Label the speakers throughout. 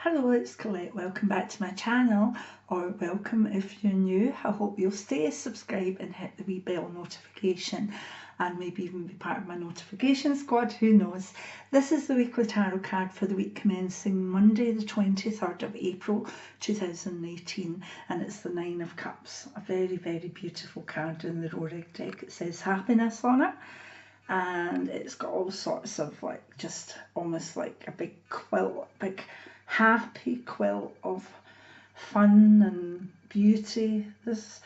Speaker 1: Hello, it's Colette. Welcome back to my channel, or welcome if you're new. I hope you'll stay, subscribe and hit the wee bell notification and maybe even be part of my notification squad, who knows. This is the weekly tarot card for the week commencing Monday the 23rd of April 2018, and it's the Nine of Cups. A very, very beautiful card in the Rorik deck. It says happiness on it. And it's got all sorts of just almost like a big quilt, big happy quilt of fun and beauty. This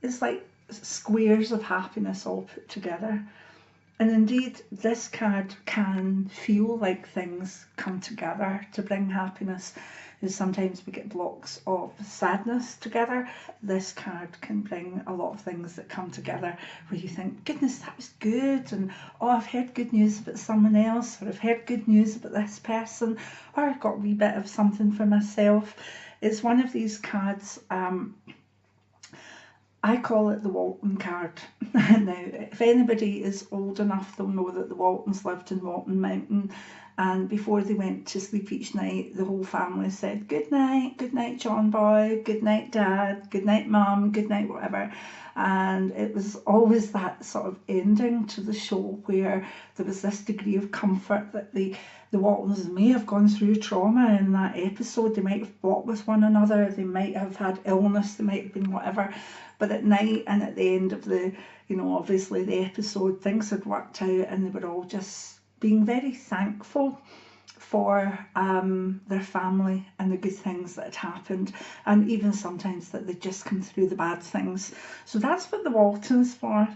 Speaker 1: is like squares of happiness all put together. And indeed, this card can feel like things come together to bring happiness. Sometimes we get blocks of sadness together. This card can bring a lot of things that come together where you think, goodness, that was good, and oh, I've heard good news about someone else, or I've heard good news about this person, or I've got a wee bit of something for myself. It's one of these cards, I call it the Walton card. Now, if anybody is old enough, they'll know that the Waltons lived in Walton Mountain, and before they went to sleep each night, the whole family said, good night John boy, good night Dad, good night Mum, good night whatever. And it was always that sort of ending to the show where there was this degree of comfort that the Waltons may have gone through trauma in that episode. They might have fought with one another, they might have had illness, they might have been whatever. But at night and at the end of the, obviously the episode, things had worked out and they were all just being very thankful for their family and the good things that had happened, and even sometimes that they'd just come through the bad things. So that's what the Waltons for.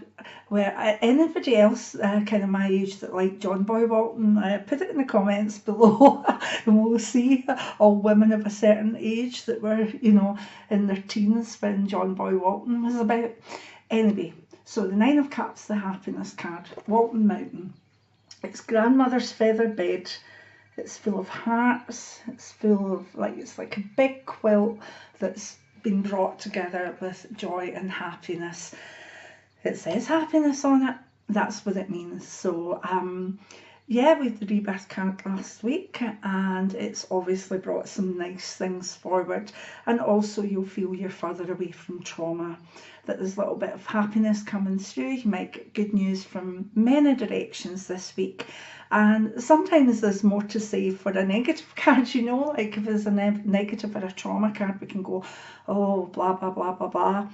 Speaker 1: Where anybody else kind of my age that liked John Boy Walton, put it in the comments below and we'll see all women of a certain age that were, in their teens when John Boy Walton was about. Anyway, so the Nine of Cups, the happiness card, Walton Mountain. It's grandmother's feather bed. It's full of hearts. It's full of it's like a big quilt that's been brought together with joy and happiness. It says happiness on it. That's what it means. So yeah, we had the rebirth card last week, and it's obviously brought some nice things forward, and also you'll feel you're further away from trauma, that there's a little bit of happiness coming through. You might get good news from many directions this week, and sometimes there's more to say for a negative card, like if it's a negative or a trauma card, we can go, oh, blah, blah, blah, blah, blah.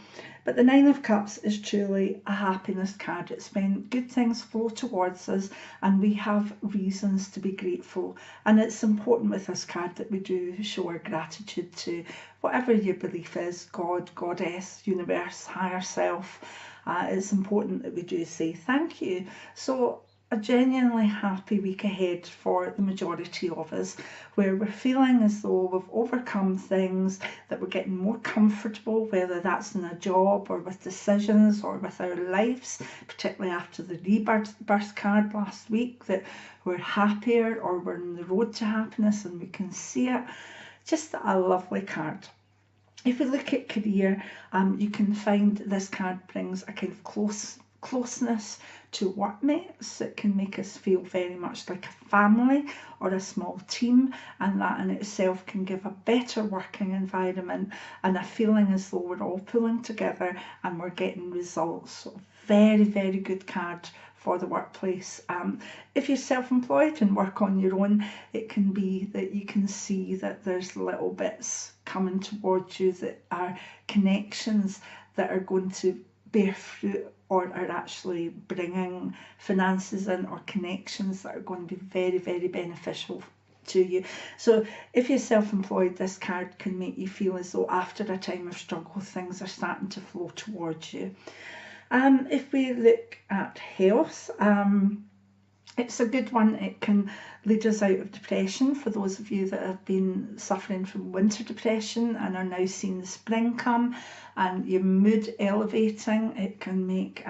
Speaker 1: But the Nine of Cups is truly a happiness card. It's when good things flow towards us and we have reasons to be grateful. And it's important with this card that we do show our gratitude to whatever your belief is, God, Goddess, universe, higher self. It's important that we do say thank you. So a genuinely happy week ahead for the majority of us, where we're feeling as though we've overcome things, that we're getting more comfortable, whether that's in a job or with decisions or with our lives, particularly after the rebirth card last week, that we're happier or we're on the road to happiness and we can see it. Just a lovely card. If we look at career, you can find this card brings a kind of closeness to workmates. It can make us feel very much like a family or a small team, and that in itself can give a better working environment and a feeling as though we're all pulling together and we're getting results. So very, very good card for the workplace. If you're self-employed and work on your own, it can be that you can see that there's little bits coming towards you that are connections that are going to bear fruit or are actually bringing finances in, or connections that are going to be very, very beneficial to you. So if you're self-employed, this card can make you feel as though after a time of struggle, things are starting to flow towards you. If we look at health, it's a good one. It can lead us out of depression for those of you that have been suffering from winter depression and are now seeing the spring come and your mood elevating. It can make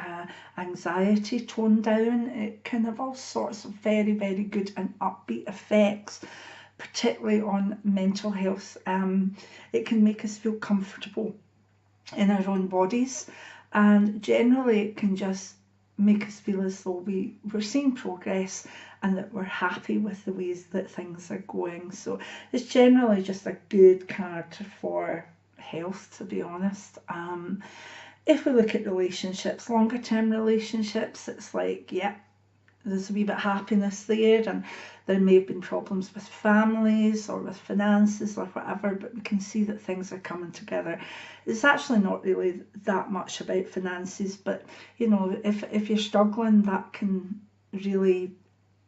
Speaker 1: anxiety tone down. It can have all sorts of very, very good and upbeat effects, particularly on mental health. It can make us feel comfortable in our own bodies, and generally it can just make us feel as though we're seeing progress and that we're happy with the ways that things are going. So it's generally just a good card for health, to be honest. If we look at relationships, longer term relationships, it's like, yeah, there's a wee bit of happiness there, and there may have been problems with families or with finances or whatever, but we can see that things are coming together. It's actually not really that much about finances, but you know, if you're struggling, that can really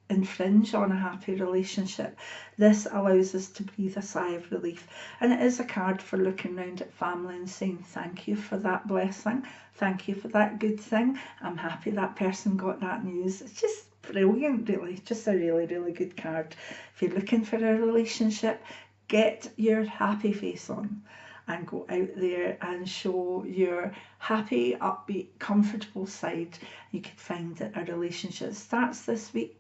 Speaker 1: infringe on a happy relationship. This allows us to breathe a sigh of relief, and it is a card for looking around at family and saying thank you for that blessing, thank you for that good thing, I'm happy that person got that news. It's just brilliant, really, just a really, really good card. If you're looking for a relationship, get your happy face on and go out there and show your happy, upbeat, comfortable side. You could find that a relationship starts this week.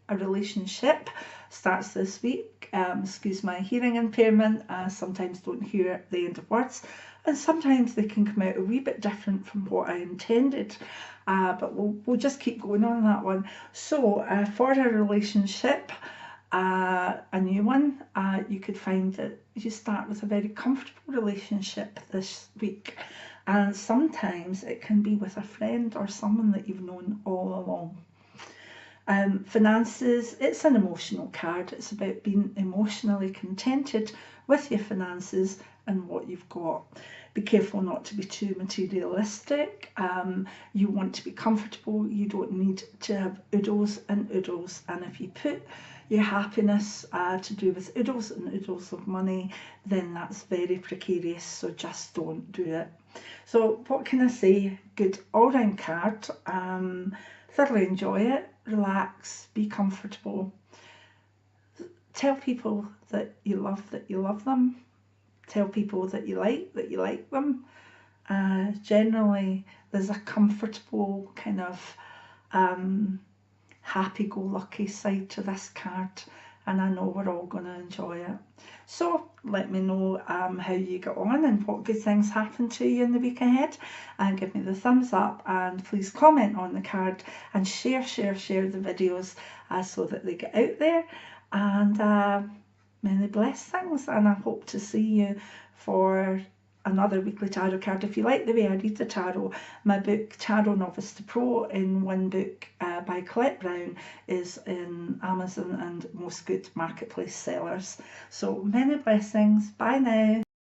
Speaker 1: Excuse my hearing impairment. I sometimes don't hear the end of words, and sometimes they can come out a wee bit different from what I intended. But we'll just keep going on that one. So for a relationship, a new one, you could find that you start with a very comfortable relationship this week, and sometimes it can be with a friend or someone that you've known all along. Finances, it's an emotional card. It's about being emotionally contented with your finances and what you've got. Be careful not to be too materialistic. You want to be comfortable. You don't need to have oodles and oodles, and if you put your happiness to do with oodles and oodles of money, then that's very precarious, so just don't do it. So what can I say? Good all-round card. Thoroughly enjoy it, relax, be comfortable. Tell people that you love them. Tell people that you like them. Generally, there's a comfortable kind of happy-go-lucky side to this card, and I know we're all going to enjoy it. So let me know how you get on and what good things happen to you in the week ahead, and give me the thumbs up, and please comment on the card and share the videos so that they get out there, and many blessings, and I hope to see you for another weekly tarot card. If you like the way I read the tarot, my book Tarot Novice to Pro in one book by Colette Clairvoyant is in Amazon and most good marketplace sellers. So many blessings. Bye now.